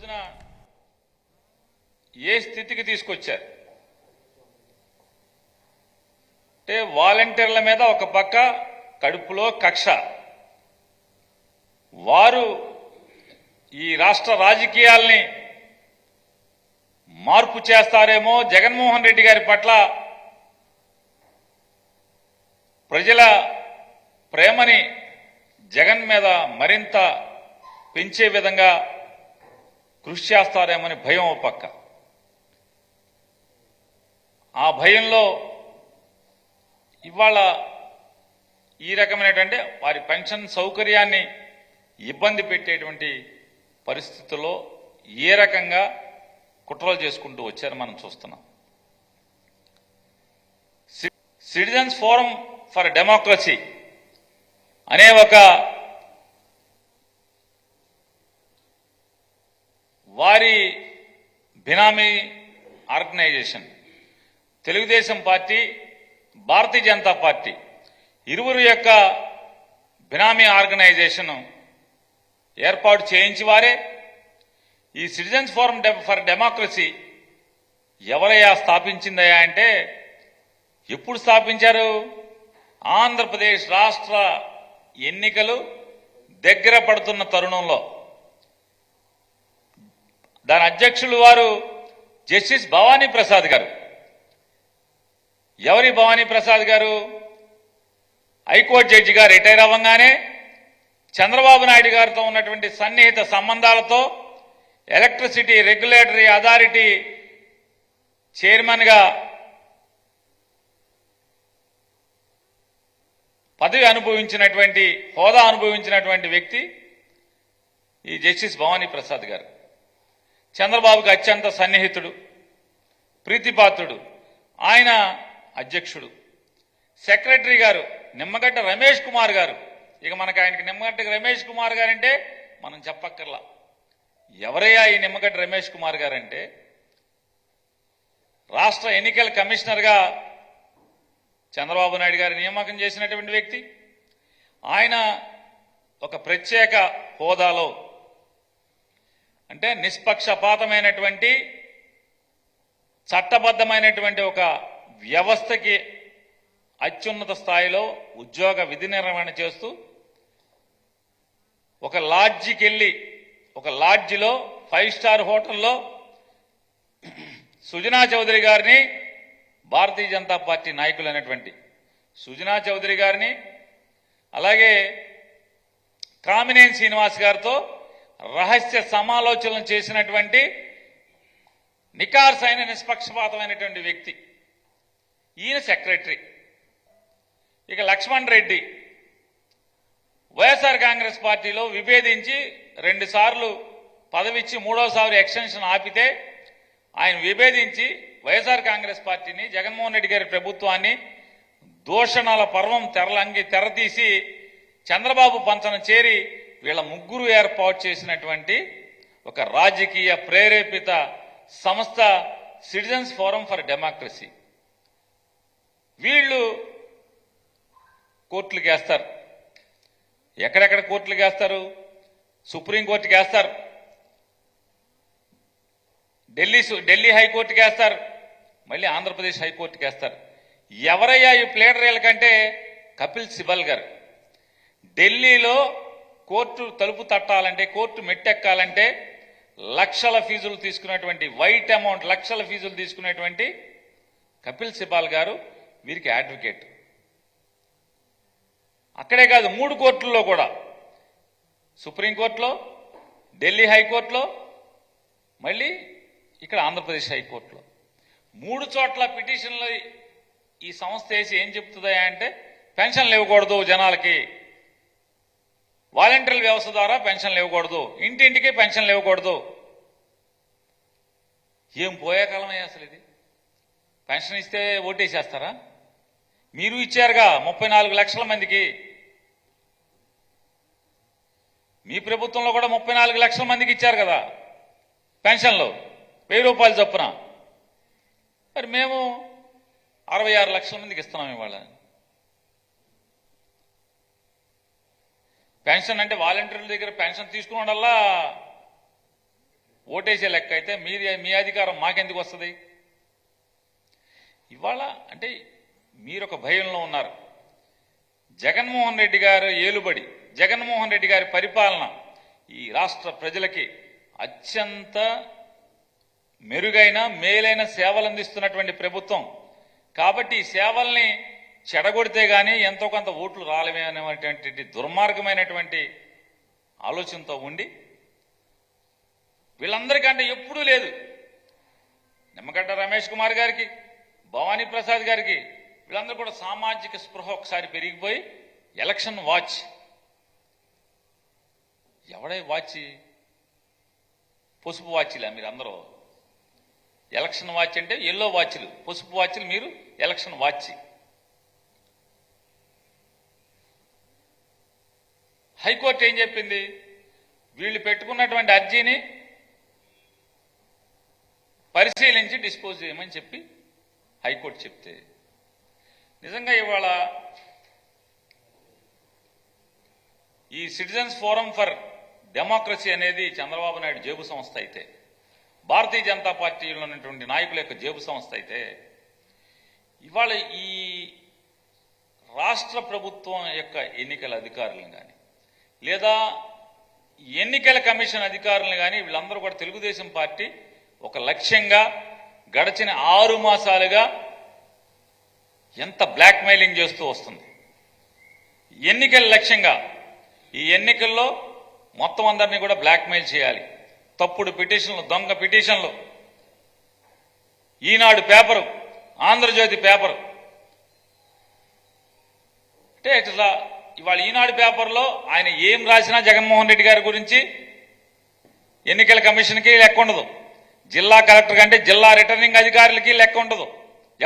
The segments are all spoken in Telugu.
రోజున ఏ స్థితికి తీసుకొచ్చారు అంటే వాలంటీర్ల మీద ఒక పక్క కడుపులో కక్ష, వారు ఈ రాష్ట్ర రాజకీయాల్ని మార్పు చేస్తారేమో, జగన్మోహన్ రెడ్డి గారి పట్ల ప్రజల ప్రేమని జగన్ మీద మరింత పెంచే విధంగా కృషి చేస్తారేమని భయం ఒక పక్క. ఆ భయంలో ఇవాళ ఈ రకమైనటువంటి వారి పెన్షన్ సౌకర్యాన్ని ఇబ్బంది పెట్టేటువంటి పరిస్థితుల్లో ఏ రకంగా కుట్రలు చేసుకుంటూ వచ్చారో మనం చూస్తున్నాం. సిటిజన్స్ ఫోరం ఫర్ డెమోక్రసీ అనే ఒక వారి బినామీ organisation, Telugu Desam party, Bharatiya Janata party ఇరువురు యొక్క బినామీ ఆర్గనైజేషన్ ఏర్పాటు చేయించి వారే ఈ సిటిజన్స్ ఫోరం ఫర్ డెమోక్రసీ ఎవరయ్యా స్థాపించిందయ్యా అంటే, ఎప్పుడు స్థాపించారు? ఆంధ్రప్రదేశ్ రాష్ట్ర ఎన్నికలు దగ్గర పడుతున్న తరుణంలో దాని అధ్యక్షులు వారు జస్టిస్ భవానీ ప్రసాద్ గారు. ఎవరి భవానీ ప్రసాద్ గారు? హైకోర్టు జడ్జిగా రిటైర్ అవ్వగానే చంద్రబాబు నాయుడు గారితో ఉన్నటువంటి సన్నిహిత సంబంధాలతో ఎలక్ట్రిసిటీ రెగ్యులేటరీ అథారిటీ చైర్మన్గా పదవి అనుభవించినటువంటి, హోదా అనుభవించినటువంటి వ్యక్తి ఈ జస్టిస్ భవానీ ప్రసాద్ గారు. చంద్రబాబుకి అత్యంత సన్నిహితుడు, ప్రీతిపాత్రుడు. ఆయన అధ్యక్షుడు. సెక్రటరీ గారు నిమ్మగడ్డ రమేష్ కుమార్ గారు. ఇక మనకు ఆయనకి నిమ్మగడ్డ రమేష్ కుమార్ గారంటే మనం చెప్పక్కర్లా. ఎవరయ్యా ఈ నిమ్మగడ్డ రమేష్ కుమార్ గారంటే, రాష్ట్ర ఎన్నికల కమిషనర్గా చంద్రబాబు నాయుడు గారి నియామకం చేసినటువంటి వ్యక్తి. ఆయన ఒక ప్రత్యేక హోదాలో, అంటే నిష్పక్షపాతమైనటువంటి చట్టబద్ధమైనటువంటి ఒక వ్యవస్థకి అత్యున్నత స్థాయిలో ఉద్యోగ విధి నిర్వహణ చేస్తూ ఒక లాడ్జికి వెళ్ళి, ఒక లాడ్జిలో 5 స్టార్ హోటల్లో సుజనా చౌదరి గారిని, భారతీయ జనతా పార్టీ నాయకులైనటువంటి సుజనా చౌదరి గారిని, అలాగే కామినేని శ్రీనివాస్ గారితో రహస్య సమాలోచనలు చేసినటువంటి నికార్సైన నిష్పక్షపాతమైనటువంటి వ్యక్తి. ఈయన సెక్రటరీ. ఇక లక్ష్మణ్ రెడ్డి వైఎస్ఆర్ కాంగ్రెస్ పార్టీలో విభేదించి 2 సార్లు పదవిచ్చి 3వసారి ఎక్స్టెన్షన్ ఆపితే ఆయన విభేదించి వైఎస్ఆర్ కాంగ్రెస్ పార్టీని, జగన్మోహన్ రెడ్డి గారి ప్రభుత్వాన్ని దూషణల పర్వం తెరతీసి చంద్రబాబు పంచన చేరి వీళ్ళ ముగ్గురు ఏర్పాటు చేసినటువంటి ఒక రాజకీయ ప్రేరేపిత సంస్థ సిటిజన్స్ ఫోరం ఫర్ డెమోక్రసీ. వీళ్ళు కోర్టులకు వేస్తారు. ఎక్కడెక్కడ కోర్టులకు వేస్తారు? సుప్రీంకోర్టుకి వేస్తారు, ఢిల్లీ హైకోర్టుకి వేస్తారు, మళ్ళీ ఆంధ్రప్రదేశ్ హైకోర్టుకి వేస్తారు. ఎవరయ్యా ఈ ప్లేడరీల కంటే? కపిల్ సిబల్ గారు. ఢిల్లీలో కోర్టు తలుపు తట్టాలంటే, కోర్టు మెట్టెక్కాలంటే లక్షల ఫీజులు తీసుకున్నటువంటి, వైట్ అమౌంట్ లక్షల ఫీజులు తీసుకునేటువంటి కపిల్ సిబాల్ గారు వీరికి అడ్వకేట్. అక్కడే కాదు, 3 కోర్టుల్లో కూడా, సుప్రీంకోర్టులో, ఢిల్లీ హైకోర్టులో, మళ్ళీ ఇక్కడ ఆంధ్రప్రదేశ్ హైకోర్టులో 3 చోట్ల పిటిషన్లు ఈ సంస్థ వేసి ఏం చెప్తుందా అంటే, పెన్షన్లు ఇవ్వకూడదు జనాలకి, వాలంటీర్ల వ్యవస్థ ద్వారా పెన్షన్లు ఇవ్వకూడదు, ఇంటింటికి పెన్షన్లు ఇవ్వకూడదు. ఏం పోయే కాలమయ్యా అసలు ఇది? పెన్షన్ ఇస్తే ఓటేసేస్తారా? మీరు ఇచ్చారుగా 34 లక్షల మందికి. మీ ప్రభుత్వంలో కూడా 34 లక్షల మందికి ఇచ్చారు కదా పెన్షన్లు, 1000 రూపాయలు చొప్పున. మరి మేము 66 లక్షల మందికి ఇస్తున్నాం ఇవాళ. పెన్షన్ అంటే వాలంటీర్ల దగ్గర పెన్షన్ తీసుకున్నోడల్లా ఓటేసే లెక్క అయితే మీ అధికారం మాకెందుకు వస్తుంది? ఇవాళ అంటే మీరొక భయంలో ఉన్నారు. జగన్మోహన్ రెడ్డి గారు ఏలుబడి, జగన్మోహన్ రెడ్డి గారి పరిపాలన ఈ రాష్ట్ర ప్రజలకి అత్యంత మెరుగైన మేలైన సేవలు అందిస్తున్నటువంటి ప్రభుత్వం. కాబట్టి ఈ సేవల్ని చెడగొడితే గానీ ఎంతో కొంత ఓట్లు రాలేమే అనేటువంటి దుర్మార్గమైనటువంటి ఆలోచనతో ఉండి వీళ్ళందరికంటే ఎప్పుడూ లేదు. నిమ్మగడ్డ రమేష్ కుమార్ గారికి, భవానీ ప్రసాద్ గారికి వీళ్ళందరూ కూడా సామాజిక స్పృహ ఒకసారి పెరిగిపోయి ఎలక్షన్ వాచ్. ఎవడై వాచ్? పసుపు వాచ్లా మీరందరూ? ఎలక్షన్ వాచ్ అంటే ఎల్లో వాచ్లు, పసుపు వాచ్లు, మీరు ఎలక్షన్ వాచ్. హైకోర్టు ఏం చెప్పింది? వీళ్ళు పెట్టుకున్నటువంటి అర్జీని పరిశీలించి డిస్పోజ్ చేయమని చెప్పి హైకోర్టు చెప్తే, నిజంగా ఇవాళ ఈ సిటిజన్స్ ఫోరం ఫర్ డెమోక్రసీ అనేది చంద్రబాబు నాయుడు జేబు సంస్థ అయితే, భారతీయ జనతా పార్టీలో ఉన్నటువంటి నాయకుల యొక్క జేబు సంస్థ అయితే, ఇవాళ ఈ రాష్ట్ర ప్రభుత్వం యొక్క ఎన్నికల అధికారులను కానీ లేదా ఎన్నికల కమిషన్ అధికారులను కానీ వీళ్ళందరూ కూడా తెలుగుదేశం పార్టీ ఒక లక్ష్యంగా గడిచిన 6 మాసాలుగా ఎంత బ్లాక్మెయిలింగ్ చేస్తూ వస్తుంది. ఎన్నికల లక్ష్యంగా ఈ ఎన్నికల్లో మొత్తం అందరినీ కూడా బ్లాక్మెయిల్ చేయాలి. తప్పుడు పిటిషన్లు, దొంగ పిటిషన్లు, ఈనాడు పేపరు, ఆంధ్రజ్యోతి పేపరు, అంటే ఇట్లా ఇవాళ ఈనాడు పేపర్లో ఆయన ఏం రాసినా జగన్మోహన్ రెడ్డి గారి గురించి ఎన్నికల కమిషన్కి లెక్క ఉండదు, జిల్లా కలెక్టర్ కంటే జిల్లా రిటర్నింగ్ అధికారులకి లెక్క ఉండదు,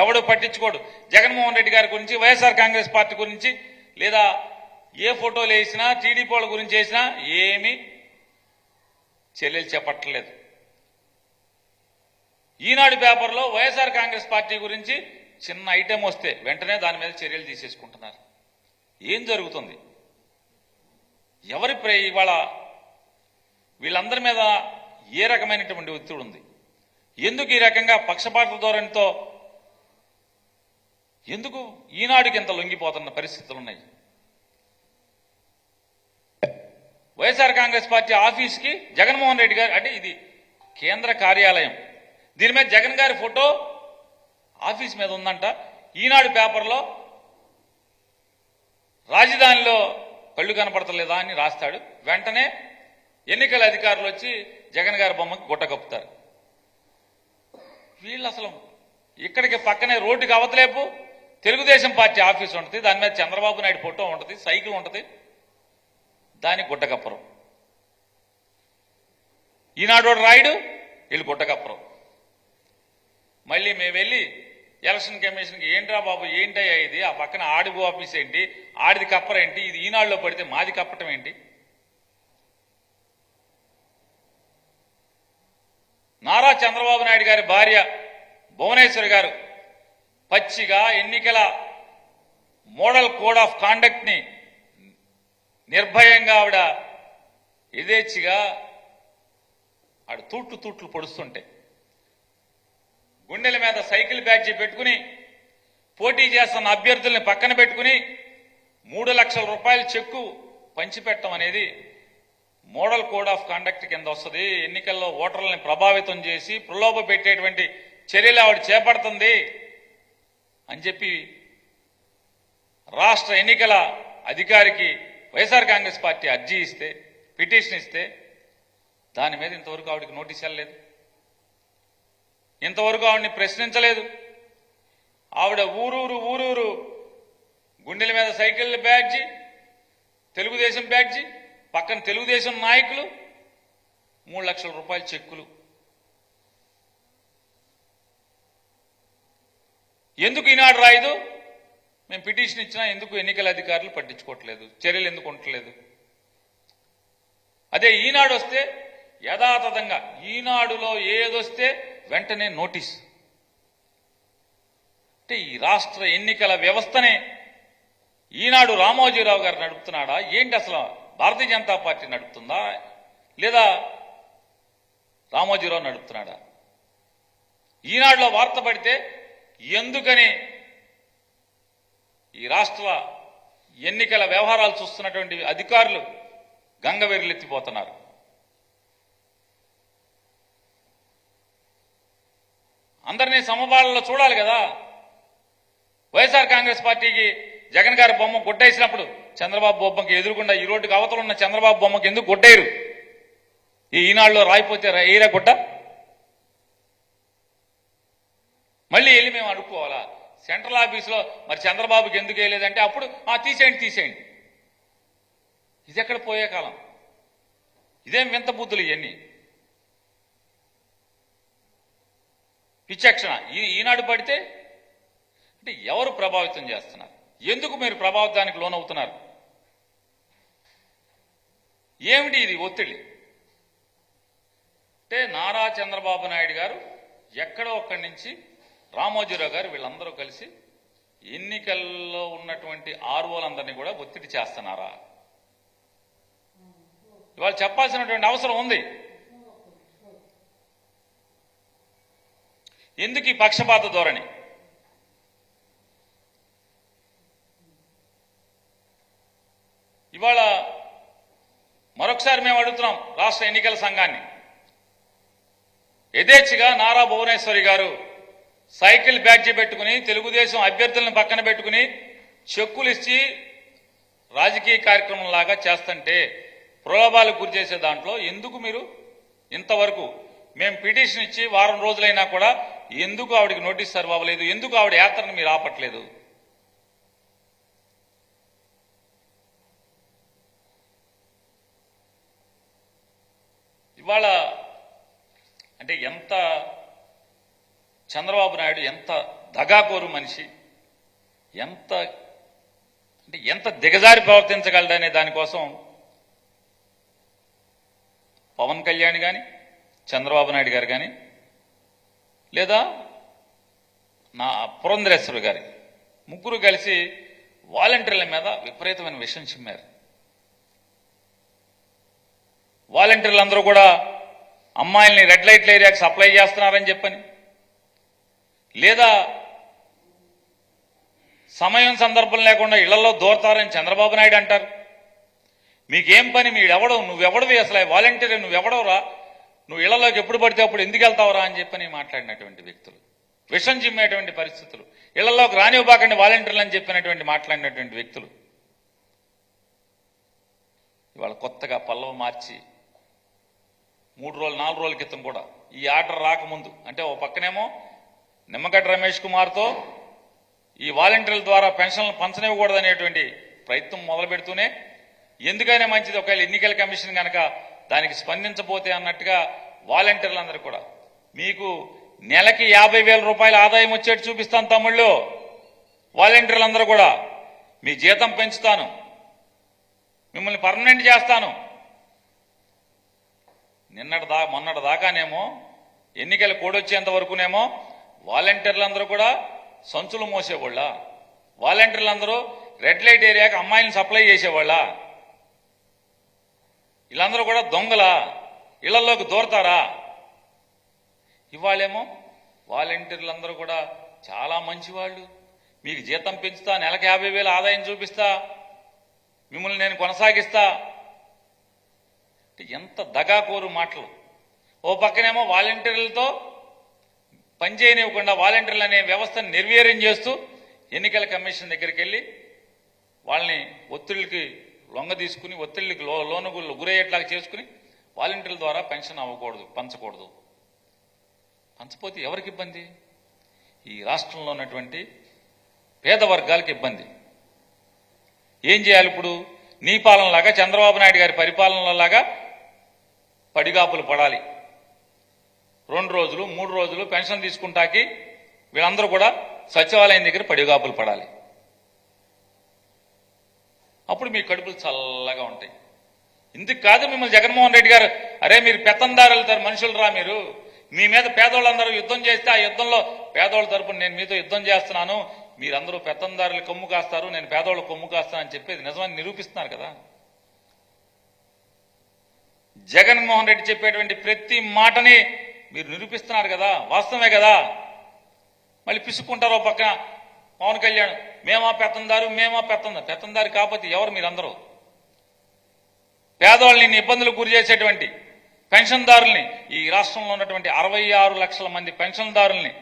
ఎవడు పట్టించుకోడు. జగన్మోహన్ రెడ్డి గారి గురించి, వైఎస్ఆర్ కాంగ్రెస్ పార్టీ గురించి, లేదా ఏ ఫోటోలు వేసినా టీడీపీ వాళ్ళ గురించి వేసినా ఏమీ చర్యలు చేపట్టలేదు. ఈనాడు పేపర్లో వైఎస్ఆర్ కాంగ్రెస్ పార్టీ గురించి చిన్న ఐటెం వస్తే వెంటనే దాని మీద చర్యలు తీసేసుకుంటున్నారు. ఏం జరుగుతుంది? ఎవరి ఇవాళ వీళ్ళందరి మీద ఏ రకమైనటువంటి ఒత్తిడి ఉంది? ఎందుకు ఈ రకంగా పక్షపాత ధోరణితో ఎందుకు ఈనాడుకి ఇంత లొంగిపోతున్న పరిస్థితులు ఉన్నాయి? వైఎస్ఆర్ కాంగ్రెస్ పార్టీ ఆఫీస్కి జగన్మోహన్ రెడ్డి గారు, అంటే ఇది కేంద్ర కార్యాలయం, దీని మీద జగన్ గారి ఫోటో ఆఫీస్ మీద ఉందంట. ఈనాడు పేపర్లో రాజధానిలో కళ్ళు కనపడతలేదా అని రాస్తాడు. వెంటనే ఎన్నికల అధికారులు వచ్చి జగన్ గారి బొమ్మకి గుట్ట కప్పుతారు. వీళ్ళు అసలు ఇక్కడికి పక్కనే రోడ్డుకి అవతలేపు తెలుగుదేశం పార్టీ ఆఫీస్ ఉంటుంది, దాని మీద చంద్రబాబు నాయుడు ఫోటో ఉంటుంది, సైకిల్ ఉంటుంది, దానికి గుట్ట కప్పరు. ఈనాడు రాయుడు, వీళ్ళు గుట్ట కప్పరు. మళ్ళీ మేము వెళ్ళి ఎలక్షన్ కమిషన్కి ఏంట్రా బాబు ఏంటయ్యా ఇది, ఆ పక్కన ఆడిగో ఆఫీస్ ఏంటి, ఆడిది కప్పరేంటి, ఇది ఈనాడులో పడితే మాది కప్పటం ఏంటి? నారా చంద్రబాబు నాయుడు గారి భార్య భువనేశ్వరి గారు పచ్చిగా ఎన్నికల మోడల్ కోడ్ ఆఫ్ కాండక్ట్ ని నిర్భయంగా ఆవిడ యథేచ్ఛగా ఆవిడ తూట్లు పొడుస్తుంటే గుండెల మీద సైకిల్ బ్యాడ్జీ పెట్టుకుని పోటీ చేస్తున్న అభ్యర్థుల్ని పక్కన పెట్టుకుని 3 లక్షల రూపాయల చెక్కు పంచిపెట్టడం అనేది మోడల్ కోడ్ ఆఫ్ కాండక్ట్ కింద వస్తుంది. ఎన్నికల్లో ఓటర్లని ప్రభావితం చేసి ప్రలోభ పెట్టేటువంటి చర్యలు ఆవిడ చేపడుతుంది అని చెప్పి రాష్ట్ర ఎన్నికల అధికారికి వైఎస్ఆర్ కాంగ్రెస్ పార్టీ అర్జీ ఇస్తే, పిటిషన్ ఇస్తే, దాని మీద ఇంతవరకు ఆవిడకి నోటీస్ వెళ్ళలేదు, ఇంతవరకు ఆవిడని ప్రశ్నించలేదు. ఆవిడ ఊరూరు గుండెల మీద సైకిల్ బ్యాడ్జీ, తెలుగుదేశం బ్యాడ్జీ, పక్కన తెలుగుదేశం నాయకులు, 3 లక్షల రూపాయల చెక్కులు. ఎందుకు ఈనాడు రాయదు? మేము పిటిషన్ ఇచ్చినా ఎందుకు ఎన్నికల అధికారులు పట్టించుకోవట్లేదు, చర్యలు ఎందుకు ఉండట్లేదు? అదే ఈనాడు వస్తే యథాతథంగా ఈనాడులో ఏదొస్తే వెంటనే నోటీస్. అంటే ఈ రాష్ట్ర ఎన్నికల వ్యవస్థనే ఈనాడు రామోజీరావు గారు నడుపుతున్నాడా ఏంటి? అసలు భారతీయ జనతా పార్టీ నడుపుతుందా లేదా రామోజీరావు నడుపుతున్నాడా? ఈనాడులో వార్త పడితే ఎందుకని ఈ రాష్ట్ర ఎన్నికల వ్యవహారాలు చూస్తున్నటువంటి అధికారులు గంగవెర్రెత్తిపోతున్నారు. అందరినీ సమపాలనలో చూడాలి కదా. వైఎస్ఆర్ కాంగ్రెస్ పార్టీకి జగన్ గారి బొమ్మ గుడ్డేసినప్పుడు చంద్రబాబు బొమ్మకి ఎదురుకుండా ఈ రోడ్డుకి అవతల ఉన్న చంద్రబాబు బొమ్మకి ఎందుకు గుడ్డేరు? ఈ ఈనాడులో రాయిపోతే ఏరా గుడ్డ? మళ్ళీ వెళ్ళి మేము అడుక్కోవాలా? సెంట్రల్ ఆఫీసులో మరి చంద్రబాబుకి ఎందుకు వేయలేదంటే అప్పుడు తీసేయండి. ఇది ఎక్కడ పోయే కాలం? ఇదేం వింత బుద్ధులు ఇవన్నీ? విచక్షణ ఈనాడు పడితే అంటే ఎవరు ప్రభావితం చేస్తున్నారు? ఎందుకు మీరు ప్రభావితానికి లోనవుతున్నారు? ఏమిటి ఇది ఒత్తిడి? అంటే నారా చంద్రబాబు నాయుడు గారు ఎక్కడో ఒక్కడి నుంచి రామోజీరావు గారు వీళ్ళందరూ కలిసి ఎన్నికల్లో ఉన్నటువంటి ఆర్ఓలందరినీ కూడా ఒత్తిడి చేస్తున్నారా? ఇవాళ చెప్పాల్సినటువంటి అవసరం ఉంది. ఎందుకు ఈ పక్షపాత ధోరణి? ఇవాళ మరొకసారి మేము అడుగుతున్నాం రాష్ట్ర ఎన్నికల సంఘాన్ని. యథేచ్ఛగా నారా భువనేశ్వరి గారు సైకిల్ బ్యాడ్జీ పెట్టుకుని తెలుగుదేశం అభ్యర్థులను పక్కన పెట్టుకుని చెక్కులు ఇచ్చి రాజకీయ కార్యక్రమం లాగా చేస్తుంటే ప్రలోభాలకు గురి చేసే దాంట్లో ఎందుకు మీరు ఇంతవరకు మేము పిటిషన్ ఇచ్చి వారం రోజులైనా కూడా ఎందుకు ఆవిడికి నోటీస్ సర్వ్ అవ్వలేదు? ఎందుకు ఆవిడ యాత్రను మీరు ఆపట్లేదు? ఇవాళ అంటే ఎంత చంద్రబాబు నాయుడు ఎంత దగాకోరు మనిషి, ఎంత దిగజారి ప్రవర్తించగలడనే దానికోసం పవన్ కళ్యాణ్ కానీ చంద్రబాబు నాయుడు గారు కానీ లేదా నా పురంధరేశ్వరి గారి ముగ్గురు కలిసి వాలంటీర్ల మీద విపరీతమైన విషయం చిమ్మారు. వాలంటీర్లందరూ కూడా అమ్మాయిల్ని రెడ్ లైట్ల ఏరియాకి సప్లై చేస్తున్నారని చెప్పని, లేదా సమయం సందర్భం లేకుండా ఇళ్లలో దూరతారని చంద్రబాబు నాయుడు అంటారు. మీకేం పని? మీడెవడవు? నువ్వెవడవి? అసలు వాలంటీర్ నువ్వెవడవురా? నువ్వు ఇళ్లలోకి ఎప్పుడు పడితే అప్పుడు ఎందుకు వెళ్తావురా అని చెప్పని మాట్లాడినటువంటి వ్యక్తులు, విషం చిమ్మేటువంటి పరిస్థితులు, ఇళ్లలోకి రానివ్వబాకండి వాలంటీర్లు అని చెప్పినటువంటి మాట్లాడినటువంటి వ్యక్తులు ఇవాళ కొత్తగా పల్లవ మార్చి 3 రోజులు 4 రోజుల క్రితం కూడా ఈ ఆర్డర్ రాకముందు అంటే ఓ పక్కనేమో నిమ్మగడ్డ రమేష్ కుమార్తో ఈ వాలంటీర్ల ద్వారా పెన్షన్లు పంచనివ్వకూడదనేటువంటి ప్రయత్నం మొదలు పెడుతూనే ఎందుకైనా మంచిది ఒకవేళ ఎన్నికల కమిషన్ కనుక దానికి స్పందించబోతే అన్నట్టుగా వాలంటీర్లందరూ కూడా మీకు నెలకి 50,000 రూపాయల ఆదాయం వచ్చేట్టు చూపిస్తాను తమ్ముళ్ళు, వాలంటీర్లందరూ కూడా మీ జీతం పెంచుతాను, మిమ్మల్ని పర్మనెంట్ చేస్తాను. మొన్నటి దాకానేమో ఎన్నికల కోడొచ్చేంత వరకునేమో వాలంటీర్లందరూ కూడా సంచులు మోసేవాళ్ళ, వాలంటీర్లందరూ రెడ్ లైట్ ఏరియాకి అమ్మాయిలను సప్లై చేసేవాళ్ళ, వీళ్ళందరూ కూడా దొంగలా, ఇళ్లలోకి దూరతారా? ఇవాళేమో వాలంటీర్లందరూ కూడా చాలా మంచివాళ్ళు, మీకు జీతం పెంచుతా, నెలకు 50,000 ఆదాయం చూపిస్తా, మిమ్మల్ని నేను కొనసాగిస్తా. ఎంత దగాకోరు మాటలు. ఓ పక్కనేమో వాలంటీర్లతో పనిచేయనివ్వకుండా వాలంటీర్లు అనే వ్యవస్థను నిర్వీర్యం చేస్తూ ఎన్నికల కమిషన్ దగ్గరికి వెళ్ళి వాళ్ళని ఒత్తిళ్ళకి లొంగ తీసుకుని ఒత్తిళ్ళకి లోనుగుళ్ళు గురయ్యేట్లాగా చేసుకుని వాలంటీర్ల ద్వారా పెన్షన్ అవ్వకూడదు, పంచకూడదు. పంచపోతే ఎవరికి ఇబ్బంది? ఈ రాష్ట్రంలో ఉన్నటువంటి పేద వర్గాలకు ఇబ్బంది. ఏం చేయాలి ఇప్పుడు? నీ పాలనలాగా చంద్రబాబు నాయుడు గారి పరిపాలనలాగా పడిగాపులు పడాలి. 2 రోజులు 3 రోజులు పెన్షన్ తీసుకుంటాకి వీళ్ళందరూ కూడా సచివాలయం దగ్గర పడిగాపులు పడాలి. అప్పుడు మీ కడుపులు చల్లగా ఉంటాయి. ఇందుకు కాదు మిమ్మల్ని జగన్మోహన్ రెడ్డి గారు అరే మీరు పెత్తందారులు మనుషులు రా, మీరు మీ మీద పేదోళ్ళందరూ యుద్ధం చేస్తే ఆ యుద్ధంలో పేదోళ్ళ తరపున నేను మీతో యుద్ధం చేస్తున్నాను, మీరందరూ పెత్తందారులు కొమ్ము కాస్తారు, నేను పేదోళ్ళ కొమ్ము కాస్తానని చెప్పేది నిజమని నిరూపిస్తున్నారు కదా. జగన్మోహన్ రెడ్డి చెప్పేటువంటి ప్రతి మాటని మీరు నిరూపిస్తున్నారు కదా, వాస్తవమే కదా. మళ్ళీ పిసుక్కుంటారో పక్కన పవన్ కళ్యాణ్, మేమా పెత్తందారు, పెత్తందారు కాకపోతే ఎవరు మీరందరూ? పేదవాళ్ళని ఇబ్బందులకు గురి చేసేటువంటి పెన్షన్దారుల్ని, ఈ రాష్ట్రంలో ఉన్నటువంటి 66 లక్షల మంది పెన్షన్దారుల్ని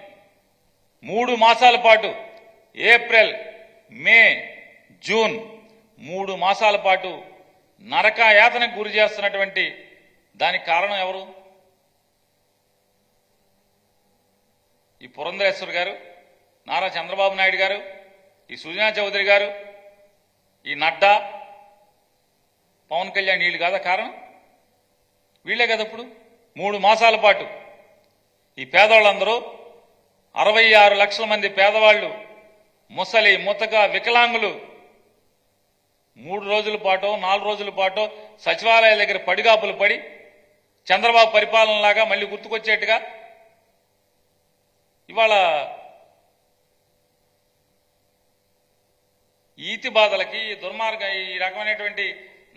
3 మాసాల పాటు, ఏప్రిల్, మే, జూన్ 3 మాసాల పాటు నరకయాతనకు గురి చేస్తున్నటువంటి దానికి కారణం ఎవరు? ఈ పురంధరేశ్వర్ గారు, నారా చంద్రబాబు నాయుడు గారు, ఈ సుజనా చౌదరి గారు, ఈ నడ్డా, పవన్ కళ్యాణ్, వీళ్ళు కాదా కారణం? వీళ్లే కదా. ఇప్పుడు 3 మాసాల పాటు ఈ పేదవాళ్ళందరూ 66 లక్షల మంది పేదవాళ్లు, ముసలి, ముతక, వికలాంగులు 3 రోజుల పాటో 4 రోజుల పాటో సచివాలయాల దగ్గర పడిగాపులు పడి చంద్రబాబు పరిపాలనలాగా మళ్ళీ గుర్తుకొచ్చేట్టుగా ఇవాళ ఈతి బాధలకి, దుర్మార్గ, ఈ రకమైనటువంటి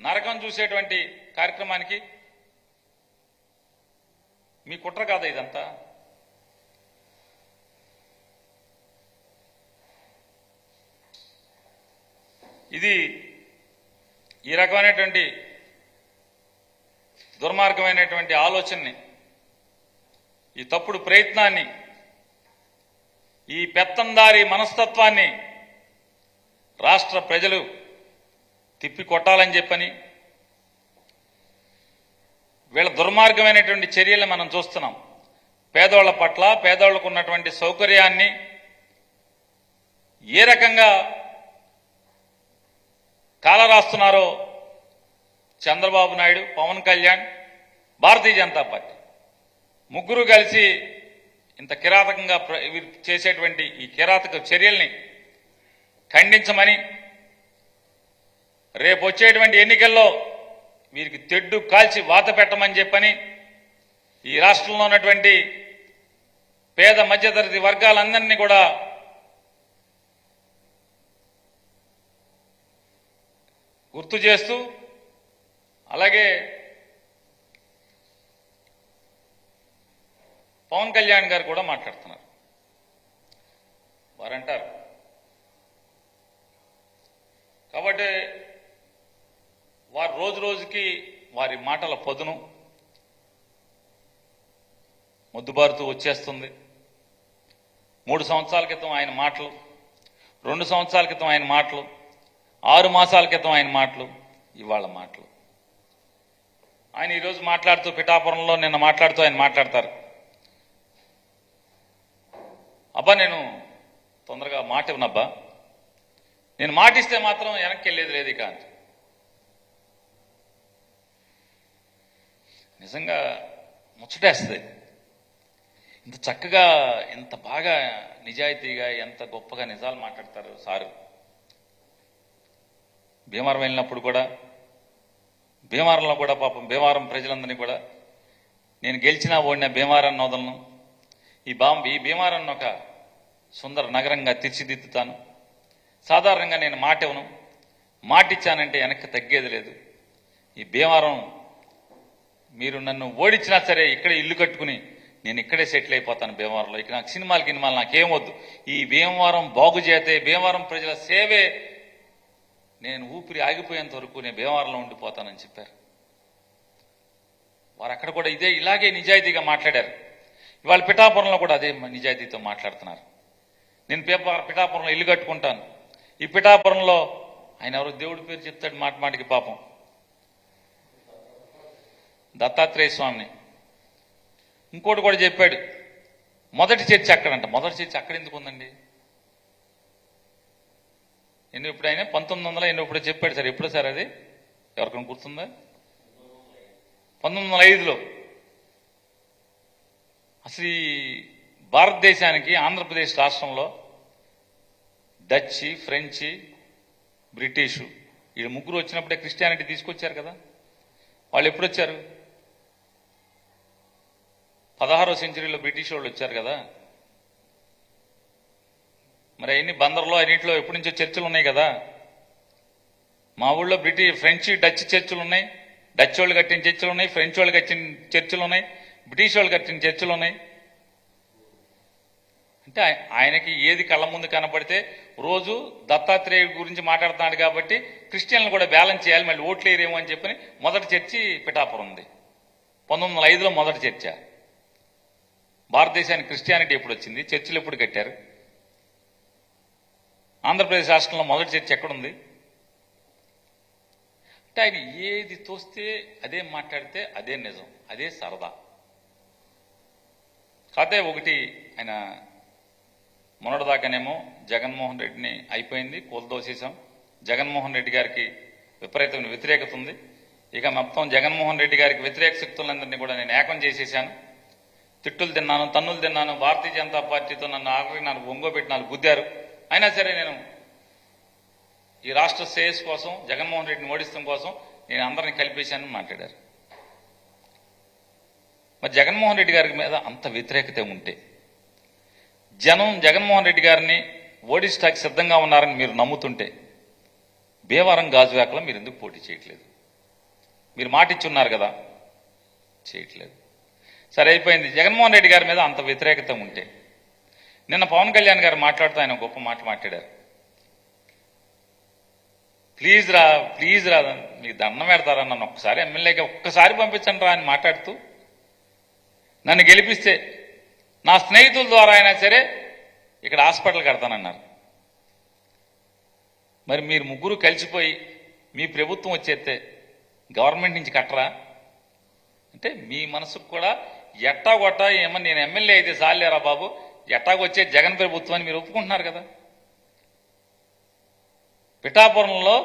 నరకం చూసేటువంటి కార్యక్రమానికి మీ కుట్ర కాదా ఇదంతా? ఇది ఈ రకమైనటువంటి దుర్మార్గమైనటువంటి ఆలోచనని, ఈ తప్పుడు ప్రయత్నాన్ని, ఈ పెత్తందారి మనస్తత్వాన్ని రాష్ట్ర ప్రజలు తిప్పి కొట్టాలని చెప్పని వీళ్ళ దుర్మార్గమైనటువంటి చర్యలను మనం చూస్తున్నాం. పేదోళ్ల పట్ల, పేదోళ్లకు ఉన్నటువంటి సౌకర్యాన్ని ఏ రకంగా కాలరాస్తున్నారో చంద్రబాబు నాయుడు, పవన్ కళ్యాణ్, భారతీయ జనతా పార్టీ ముగ్గురు కలిసి ఇంత కిరాతకంగా చేసేటువంటి ఈ కిరాతక చర్యల్ని ఖండించమని, రేపు వచ్చేటువంటి ఎన్నికల్లో వీరికి తెడ్డు కాల్చి వాత పెట్టమని చెప్పని ఈ రాష్ట్రంలో ఉన్నటువంటి పేద మధ్యతరగతి వర్గాలందరినీ కూడా గుర్తు చేస్తూ, అలాగే పవన్ కళ్యాణ్ గారు కూడా మాట్లాడుతున్నారు. వారంటారు కాబట్టి వారు రోజు రోజుకి వారి మాటల పదును మొద్దుబారుతూ వచ్చేస్తుంది. 3 సంవత్సరాల క్రితం ఆయన మాటలు, 2 సంవత్సరాల క్రితం ఆయన మాటలు, 6 మాసాల క్రితం ఆయన మాటలు, ఇవాళ మాటలు. ఆయన ఈరోజు మాట్లాడుతూ, పిఠాపురంలో నిన్న మాట్లాడుతూ ఆయన మాట్లాడతారు, అబ్బా నేను తొందరగా మాట ఇవ్వనబ్బా, నేను మాటిస్తే మాత్రం వెనక్కి వెళ్ళేది లేదు ఇక. నిజంగా ముచ్చటేస్తుంది. ఇంత చక్కగా, ఇంత బాగా నిజాయితీగా, ఎంత గొప్పగా నిజాలు మాట్లాడతారు సారు. భీమవరం వెళ్ళినప్పుడు కూడా, భీమవరంలో కూడా పాపం భీమవరం ప్రజలందరినీ కూడా నేను గెలిచినా ఓడిన భీమవరాన్ని వదలను, ఈ భీమవరాన్ని ఒక సుందర నగరంగా తీర్చిదిద్దుతాను, సాధారణంగా నేను మాట ఇవ్వను, మాటిచ్చానంటే వెనక్కి తగ్గేది లేదు, ఈ భీమవరం మీరు నన్ను ఓడించినా సరే ఇక్కడే ఇల్లు కట్టుకుని నేను ఇక్కడే సెటిల్ అయిపోతాను భీమవరంలో, ఇక నాకు సినిమాలు నాకేమొద్దు, ఈ భీమవరం బాగు చేతే, భీమవరం ప్రజల సేవే, నేను ఊపిరి ఆగిపోయేంత వరకు నేను భీమవరంలో ఉండిపోతానని చెప్పారు. వారు అక్కడ కూడా ఇలాగే నిజాయితీగా మాట్లాడారు. ఇవాళ పిఠాపురంలో కూడా అదే నిజాయితీతో మాట్లాడుతున్నారు. నేను పిఠాపురంలో ఇల్లు కట్టుకుంటాను, ఈ పిఠాపురంలో ఆయన ఎవరో దేవుడి పేరు చెప్తాడు మాట మాటికి, పాపం దత్తాత్రేయ స్వామిని. ఇంకోటి కూడా చెప్పాడు, మొదటి చర్చ అక్కడంట. మొదటి చర్చ అక్కడ ఎందుకు ఉందండి? ఇప్పుడు ఆయన 1900 ఎప్పుడు చెప్పాడు సార్, ఎప్పుడు సార్ అది ఎవరికైనా గుర్తుందా? 1905లో. అసలు ఈ భారతదేశానికి ఆంధ్రప్రదేశ్ రాష్ట్రంలో డచ్, ఫ్రెంచ్, బ్రిటిషు ఈ ముగ్గురు వచ్చినప్పుడే క్రిస్టియానిటీ తీసుకొచ్చారు కదా. వాళ్ళు ఎప్పుడు వచ్చారు? 16వ సెంచరీలో బ్రిటిష్ వాళ్ళు వచ్చారు కదా. మరి అన్ని బందర్లో అన్నింటిలో ఎప్పటి నుంచో చర్చలు ఉన్నాయి కదా. మా ఊళ్ళో ఫ్రెంచ్, డచ్ చర్చలు ఉన్నాయి, డచ్ వాళ్ళు కట్టిన చర్చిలు ఉన్నాయి, ఫ్రెంచ్ వాళ్ళు కట్టిన చర్చిలు ఉన్నాయి, బ్రిటిష్ వాళ్ళు కట్టిన చర్చిలు ఉన్నాయి. అంటే ఆయనకి ఏది కళ్ళ ముందు కనపడితే రోజు దత్తాత్రేయ గురించి మాట్లాడుతున్నాడు కాబట్టి క్రిస్టియన్లు కూడా బ్యాలెన్స్ చేయాలి, మళ్ళీ ఓట్లు వేయరేమో అని చెప్పని మొదటి చర్చి పిఠాపురం ఉంది. 1905లో మొదటి చర్చ. భారతదేశానికి క్రిస్టియానిటీ ఎప్పుడు వచ్చింది? చర్చిలు ఎప్పుడు కట్టారు? ఆంధ్రప్రదేశ్ రాష్ట్రంలో మొదటి చర్చ ఎక్కడుంది? అంటే ఆయన ఏది తోస్తే అదే మాట్లాడితే అదే నిజం, అదే సరదా. కాకపోతే ఒకటి, ఆయన మొన్నటిదాకానేమో జగన్మోహన్ రెడ్డిని అయిపోయింది కూలదోసేశాం, జగన్మోహన్ రెడ్డి గారికి విపరీతమైన వ్యతిరేకత ఉంది, ఇక మొత్తం జగన్మోహన్ రెడ్డి గారికి వ్యతిరేక శక్తులందరినీ కూడా నేను ఏకం చేసేశాను, తిట్టులు తిన్నాను, తన్నులు తిన్నాను, భారతీయ జనతా పార్టీతో నన్ను ఆఖరికి నాకు ఒంగోబెట్టి నాకు గుద్దారు, అయినా సరే నేను ఈ రాష్ట్ర శ్రేయస్సు కోసం, జగన్మోహన్ రెడ్డిని ఓడిస్తాం కోసం నేను అందరినీ కలిపేశానని మాట్లాడారు. మరి జగన్మోహన్ రెడ్డి గారి మీద అంత వ్యతిరేకత ఉంటే జనం జగన్మోహన్ రెడ్డి గారిని ఓడిస్తాకి సిద్ధంగా ఉన్నారని మీరు నమ్ముతుంటే భీమవరం గాజువాకలో మీరు ఎందుకు పోటీ చేయట్లేదు? మీరు మాట ఇచ్చున్నారు కదా, చేయట్లేదు. సరే అయిపోయింది. జగన్మోహన్ రెడ్డి గారి మీద అంత వ్యతిరేకత ఉంటే నిన్న పవన్ కళ్యాణ్ గారు మాట్లాడుతూ ఆయన గొప్ప మాట మాట్లాడారు. ప్లీజ్ రా మీకు దండం పెడతారా, నన్ను ఒక్కసారి ఎమ్మెల్యేగా ఒక్కసారి పంపించండి రా అని మాట్లాడుతూ నన్ను గెలిపిస్తే నా స్నేహితుల ద్వారా అయినా సరే ఇక్కడ హాస్పిటల్ కడతానన్నారు. మరి మీరు ముగ్గురు కలిసిపోయి మీ ప్రభుత్వం వచ్చేస్తే గవర్నమెంట్ నుంచి కట్టరా? అంటే మీ మనసుకు కూడా ఎట్టాగొట్టా ఏమని నేను ఎమ్మెల్యే అయితే చాలేరా బాబు, ఎట్టాగొచ్చే జగన్ ప్రభుత్వం అని మీరు ఒప్పుకుంటున్నారు కదా. పిఠాపురంలో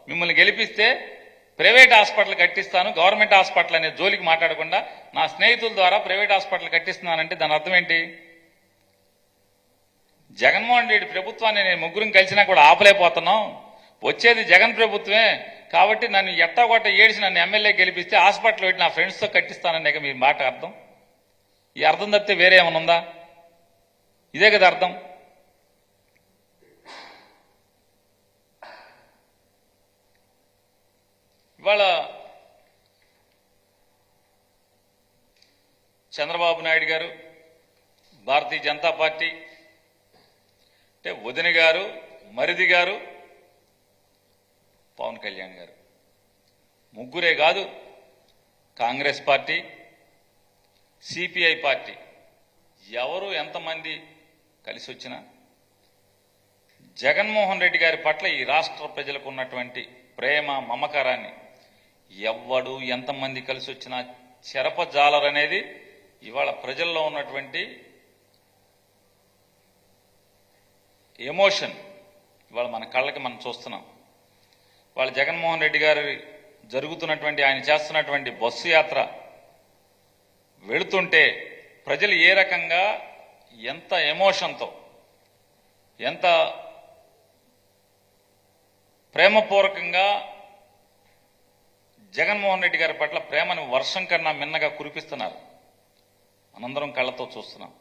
మిమ్మల్ని గెలిపిస్తే ప్రైవేట్ హాస్పిటల్ కట్టిస్తాను, గవర్నమెంట్ హాస్పిటల్ అనే జోలికి మాట్లాడకుండా నా స్నేహితుల ద్వారా ప్రైవేట్ హాస్పిటల్ కట్టిస్తున్నానంటే దాని అర్థం ఏంటి? జగన్మోహన్ రెడ్డి ప్రభుత్వాన్ని నేను ముగ్గురం కలిసినా కూడా ఆపలేకపోతున్నాం, వచ్చేది జగన్ ప్రభుత్వమే కాబట్టి నన్ను ఎట్టాగొట్ట ఏడిసి నన్ను ఎమ్మెల్యే గెలిపిస్తే హాస్పిటల్ పెట్టి నా ఫ్రెండ్స్తో కట్టిస్తాననే మీ మాట అర్థం. ఈ అర్థం తప్పితే వేరే ఏమైనా ఉందా? ఇదే కదా అర్థం. ఇవాళ చంద్రబాబు నాయుడు గారు, భారతీయ జనతా పార్టీ అంటే వదిన గారు, మరిది గారు, పవన్ కళ్యాణ్ గారు ముగ్గురే కాదు, కాంగ్రెస్ పార్టీ, సిపిఐ పార్టీ ఎవరు ఎంతమంది కలిసి వచ్చినా జగన్మోహన్ రెడ్డి గారి పట్ల ఈ రాష్ట్ర ప్రజలకు ఉన్నటువంటి ప్రేమ మమకారాన్ని ఎవ్వడు ఎంతమంది కలిసి వచ్చినా చెరపజాలరనేది ఇవాళ ప్రజల్లో ఉన్నటువంటి ఎమోషన్ ఇవాళ మన కళ్ళకి మనం చూస్తున్నాం. వాళ్ళ జగన్మోహన్ రెడ్డి గారి జరుగుతున్నటువంటి ఆయన చేస్తున్నటువంటి బస్సు యాత్ర వెళుతుంటే ప్రజలు ఏ రకంగా ఎంత ఎమోషన్తో ఎంత ప్రేమపూర్వకంగా జగన్మోహన్ రెడ్డి గారి పట్ల ప్రేమను వర్షం కన్నా మిన్నగా కురిపిస్తున్నారు. మనందరం కళ్ళతో చూస్తున్నాం.